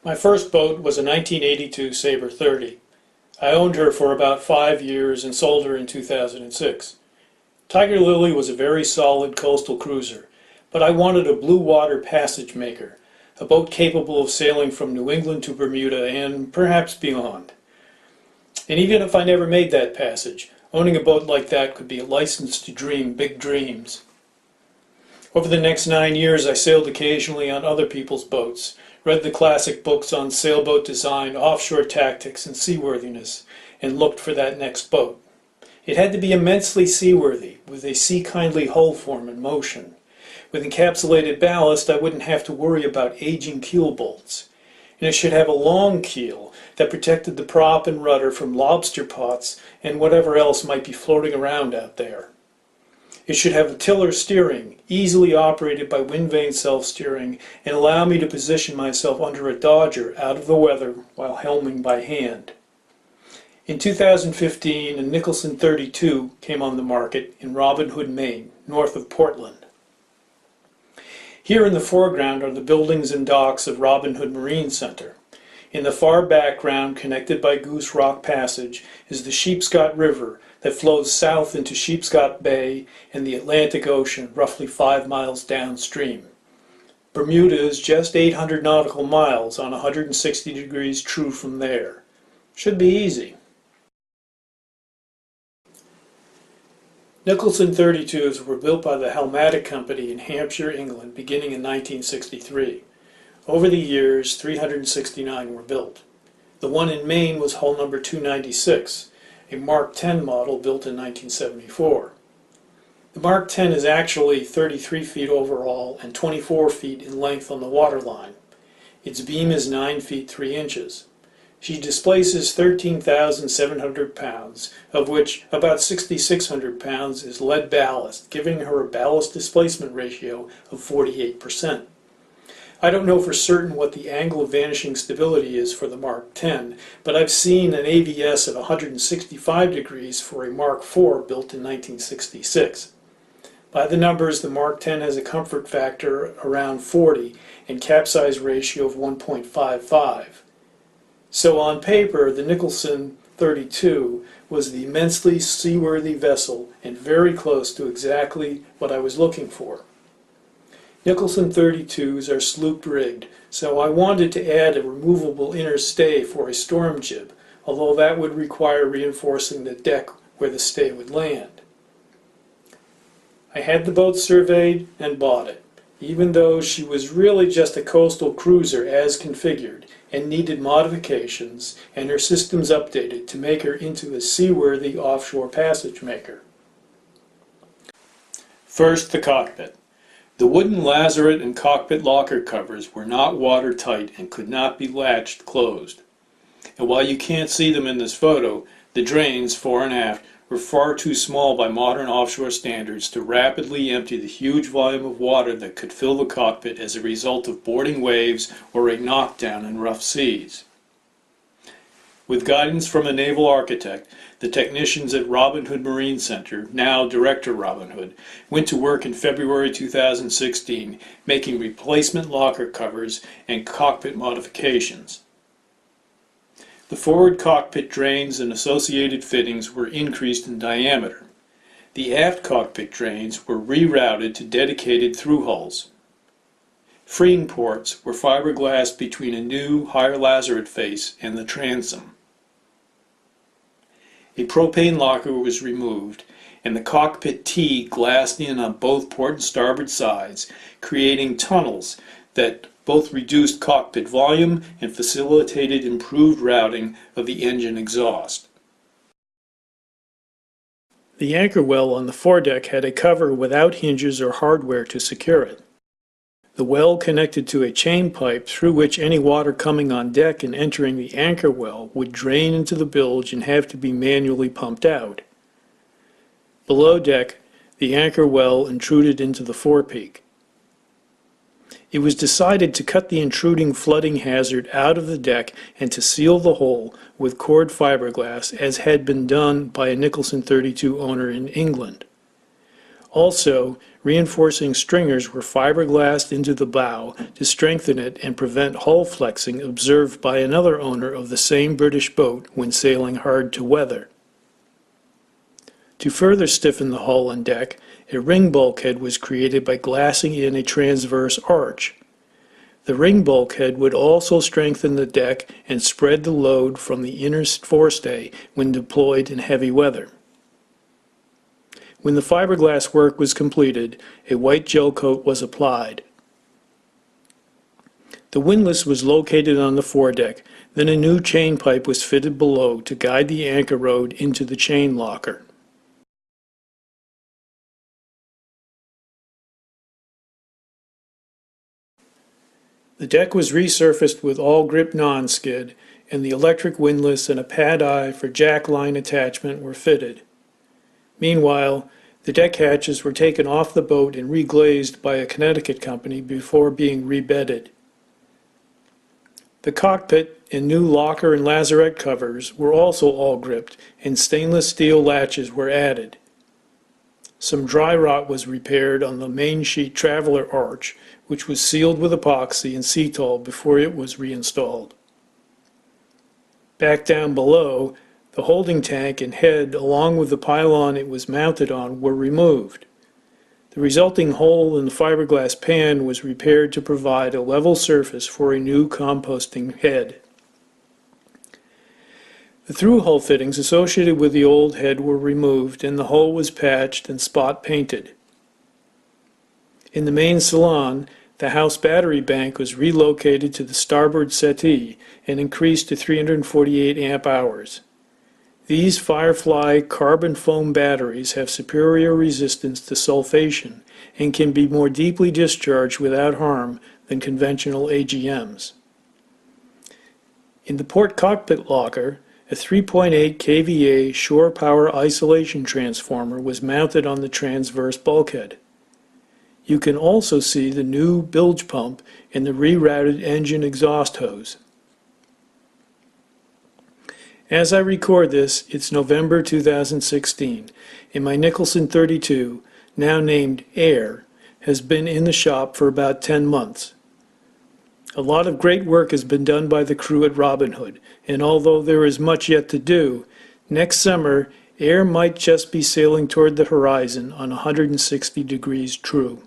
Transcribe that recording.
My first boat was a 1982 Sabre 30. I owned her for about 5 years and sold her in 2006. Tiger Lily was a very solid coastal cruiser, but I wanted a blue water passage maker, a boat capable of sailing from New England to Bermuda and perhaps beyond. And even if I never made that passage, owning a boat like that could be a license to dream big dreams. Over the next 9 years, I sailed occasionally on other people's boats, read the classic books on sailboat design, offshore tactics, and seaworthiness, and looked for that next boat. It had to be immensely seaworthy, with a sea-kindly hull form and motion. With encapsulated ballast, I wouldn't have to worry about aging keel bolts. And it should have a long keel that protected the prop and rudder from lobster pots and whatever else might be floating around out there. It should have a tiller steering, easily operated by wind vane self-steering, and allow me to position myself under a dodger out of the weather while helming by hand. In 2015, a Nicholson 32 came on the market in Robin Hood, Maine, north of Portland. Here in the foreground are the buildings and docks of Robin Hood Marine Center. In the far background, connected by Goose Rock Passage, is the Sheepscot River that flows south into Sheepscot Bay and the Atlantic Ocean, roughly 5 miles downstream. Bermuda is just 800 nautical miles on 160 degrees true from there. Should be easy. Nicholson 32s were built by the Halmatic Company in Hampshire, England, beginning in 1963. Over the years, 369 were built. The one in Maine was hull number 296, a Mark 10 model built in 1974. The Mark 10 is actually 33 feet overall and 24 feet in length on the waterline. Its beam is 9 feet 3 inches. She displaces 13,700 pounds, of which about 6,600 pounds is lead ballast, giving her a ballast displacement ratio of 48%. I don't know for certain what the angle of vanishing stability is for the Mark 10, but I've seen an AVS of 165 degrees for a Mark 4 built in 1966. By the numbers, the Mark 10 has a comfort factor around 40 and capsize ratio of 1.55. So on paper, the Nicholson 32 was the immensely seaworthy vessel and very close to exactly what I was looking for. Nicholson 32s are sloop rigged, so I wanted to add a removable inner stay for a storm jib, although that would require reinforcing the deck where the stay would land. I had the boat surveyed and bought it, even though she was really just a coastal cruiser as configured and needed modifications and her systems updated to make her into a seaworthy offshore passage maker. First, the cockpit. The wooden lazarette and cockpit locker covers were not watertight and could not be latched closed. And while you can't see them in this photo, the drains, fore and aft, were far too small by modern offshore standards to rapidly empty the huge volume of water that could fill the cockpit as a result of boarding waves or a knockdown in rough seas. With guidance from a naval architect, the technicians at Robin Hood Marine Center, now Director Robin Hood, went to work in February 2016, making replacement locker covers and cockpit modifications. The forward cockpit drains and associated fittings were increased in diameter. The aft cockpit drains were rerouted to dedicated through hulls. Freeing ports were fiberglass between a new, higher lazarette face and the transom. A propane locker was removed, and the cockpit T glassed in on both port and starboard sides, creating tunnels that both reduced cockpit volume and facilitated improved routing of the engine exhaust. The anchor well on the foredeck had a cover without hinges or hardware to secure it. The well connected to a chain pipe through which any water coming on deck and entering the anchor well would drain into the bilge and have to be manually pumped out. Below deck, the anchor well intruded into the forepeak. It was decided to cut the intruding flooding hazard out of the deck and to seal the hole with cord fiberglass, as had been done by a Nicholson 32 owner in England. Also, Reinforcing stringers were fiberglassed into the bow to strengthen it and prevent hull flexing observed by another owner of the same British boat when sailing hard to weather. To further stiffen the hull and deck, a ring bulkhead was created by glassing in a transverse arch. The ring bulkhead would also strengthen the deck and spread the load from the inner forestay when deployed in heavy weather. When the fiberglass work was completed, a white gel coat was applied. The windlass was located on the foredeck, then a new chain pipe was fitted below to guide the anchor rod into the chain locker. The deck was resurfaced with all grip non-skid, and the electric windlass and a pad eye for jack line attachment were fitted. Meanwhile, the deck hatches were taken off the boat and reglazed by a Connecticut company before being rebedded. The cockpit and new locker and lazarette covers were also all gripped, and stainless steel latches were added. Some dry rot was repaired on the main sheet traveler arch, which was sealed with epoxy and Ceatol before it was reinstalled. Back down below, the holding tank and head along with the pylon it was mounted on were removed. The resulting hole in the fiberglass pan was repaired to provide a level surface for a new composting head. The through-hull fittings associated with the old head were removed and the hull was patched and spot painted. In the main salon, the house battery bank was relocated to the starboard settee and increased to 348 amp hours. These Firefly carbon foam batteries have superior resistance to sulfation and can be more deeply discharged without harm than conventional AGMs. In the port cockpit locker, a 3.8 kVA shore power isolation transformer was mounted on the transverse bulkhead. You can also see the new bilge pump and the rerouted engine exhaust hose. As I record this, it's November 2016, and my Nicholson 32, now named Air, has been in the shop for about 10 months. A lot of great work has been done by the crew at Robin Hood, and although there is much yet to do, next summer Air might just be sailing toward the horizon on 160 degrees true.